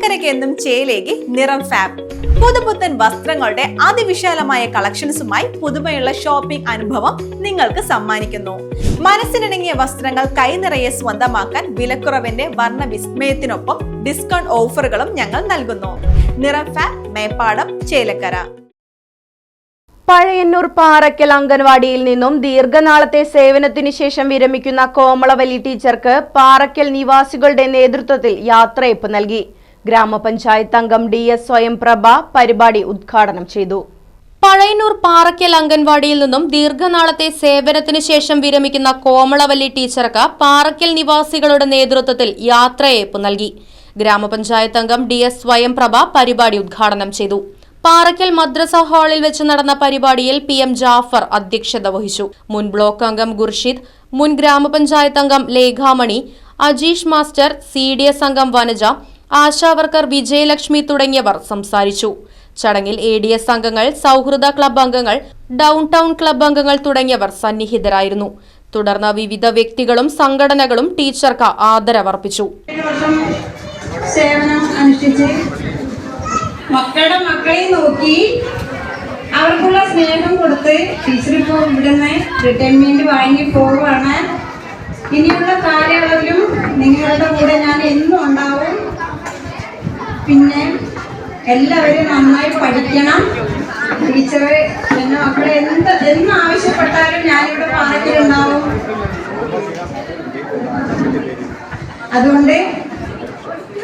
ചേലക്കരയ്ക്ക് എന്നും ചേലേക്ക് നിറം ഫാബ്. പുതുപുത്തൻ വസ്ത്രങ്ങളുടെ അതിവിശാലമായ കളക്ഷൻസുമായി പുതുമയുള്ള ഷോപ്പിംഗ് അനുഭവം നിങ്ങൾക്ക് സമ്മാനിക്കുന്നു. മനസ്സിനിണങ്ങിയ വസ്ത്രങ്ങൾ കൈനിറയെ സ്വന്തമാക്കാൻ വിലക്കുറവിന്റെ വർണ്ണ വിസ്മയത്തിനൊപ്പം ഡിസ്കൗണ്ട് ഓഫറുകളും ഞങ്ങൾ നൽകുന്നു. നിറം ഫാബ്, മേപ്പാടം, ചേലക്കര. പഴയന്നൂർ പാറയ്ക്കൽ അംഗൻവാടിയിൽ നിന്നും ദീർഘനാളത്തെ സേവനത്തിന് ശേഷം വിരമിക്കുന്ന കോമളവല്ലി ടീച്ചർക്ക് പാറയ്ക്കൽ നിവാസികളുടെ നേതൃത്വത്തിൽ യാത്രയയപ്പ് നൽകി. ഗ്രാമപഞ്ചായത്ത് അംഗം DS സ്വയംപ്രഭ പരിപാടി ഉദ്ഘാടനം ചെയ്തു. പഴയന്നൂർ പാറയ്ക്കൽ അംഗൻവാടിയിൽ നിന്നും ദീർഘനാളത്തെ സേവനത്തിന് ശേഷം വിരമിക്കുന്ന കോമളവല്ലി ടീച്ചർക്ക് പാറയ്ക്കൽ നിവാസികളുടെ നേതൃത്വത്തിൽ യാത്രയയപ്പ് നൽകി. ഗ്രാമപഞ്ചായത്ത് അംഗം DS സ്വയംപ്രഭ പരിപാടി ഉദ്ഘാടനം ചെയ്തു. പാറയ്ക്കൽ മദ്രസ ഹാളിൽ വെച്ച് നടന്ന പരിപാടിയിൽ PM ജാഫർ അധ്യക്ഷത വഹിച്ചു. മുൻ ബ്ലോക്ക് അംഗം ഗുർഷിദ്, മുൻ ഗ്രാമപഞ്ചായത്ത് അംഗം ലേഖാമണി, അജീഷ് മാസ്റ്റർ, CDS അംഗം വനജ, ആശാവർക്കർ വിജയലക്ഷ്മി തുടങ്ങിയവർ സംസാരിച്ചു. ചടങ്ങിൽ ADS അംഗങ്ങൾ, സൗഹൃദ ക്ലബ് അംഗങ്ങൾ, ഡൗൺ ടൗൺ ക്ലബ് അംഗങ്ങൾ തുടങ്ങിയവർ സന്നിഹിതരായിരുന്നു. തുടർന്ന് വിവിധ വ്യക്തികളും സംഘടനകളും ടീച്ചർക്ക് ആദരവർപ്പിച്ചു. മക്കളെ നോക്കി അവർക്കുള്ള സ്നേഹം കൊടുത്ത് ടീച്ചർ ഇപ്പോൾ ഇവിടുന്ന് റിട്ടയർമെന്റ് വാങ്ങി പോവുകയാണ്. ഇനിയുള്ള കാലയളവിലും നിങ്ങളുടെ കൂടെ ഞാൻ എന്നും ഉണ്ടാവും. പിന്നെ എല്ലാവരും നന്നായി പഠിക്കണം. ടീച്ചർ എന്നെ മക്കളെ എന്ന് ആവശ്യപ്പെട്ടാലും ഞാനിവിടെ പാറയ്ക്കലുണ്ടാവും. അതുകൊണ്ട്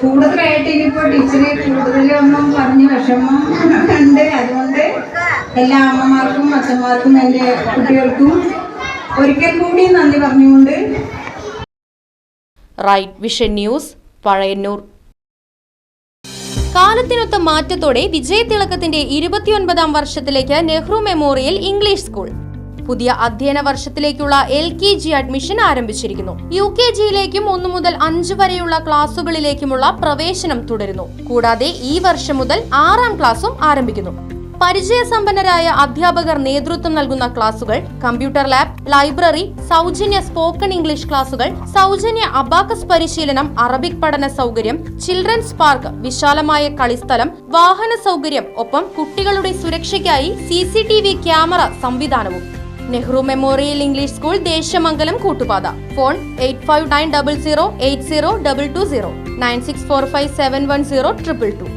കൂടുതലായിട്ട് ഇനിയിപ്പോൾ ടീച്ചറെ കൂടുതലൊന്നും പറഞ്ഞ് വിഷമം ഉണ്ട്. അതുകൊണ്ട് എല്ലാ അമ്മമാർക്കും അച്ഛന്മാർക്കും എൻ്റെ കുട്ടികൾക്കും ഒരിക്കൽ കൂടി നന്ദി പറഞ്ഞുകൊണ്ട്. Right Vision News, Pazhayannur. കാലത്തിനൊത്ത മാറ്റത്തോടെ വിജയതിളക്കത്തിന്റെ 29ാം വർഷത്തിലേക്ക് നെഹ്റു മെമ്മോറിയൽ ഇംഗ്ലീഷ് സ്കൂൾ. പുതിയ അധ്യയന വർഷത്തിലേക്കുള്ള LKG അഡ്മിഷൻ ആരംഭിച്ചിരിക്കുന്നു. UKGയിലേക്കും 1 മുതൽ 5 വരെയുള്ള ക്ലാസുകളിലേക്കുമുള്ള പ്രവേശനം തുടരുന്നു. കൂടാതെ ഈ വർഷം മുതൽ 6ാം ക്ലാസും ആരംഭിക്കുന്നു. പരിചയസമ്പന്നരായ അധ്യാപകർ നേതൃത്വം നൽകുന്ന ക്ലാസുകൾ, കമ്പ്യൂട്ടർ ലാബ്, ലൈബ്രറി, സൗജന്യ സ്പോക്കൺ ഇംഗ്ലീഷ് ക്ലാസുകൾ, സൗജന്യ അബാക്കസ് പരിശീലനം, അറബിക് പഠന സൗകര്യം, ചിൽഡ്രൻസ് പാർക്ക്, വിശാലമായ കളിസ്ഥലം, വാഹന സൗകര്യം, ഒപ്പം കുട്ടികളുടെ സുരക്ഷയ്ക്കായി CCTV ക്യാമറ സംവിധാനവും. Nehru Memorial English School, Desamangalam, Koottupatha. Phone 8590080220 9645710222.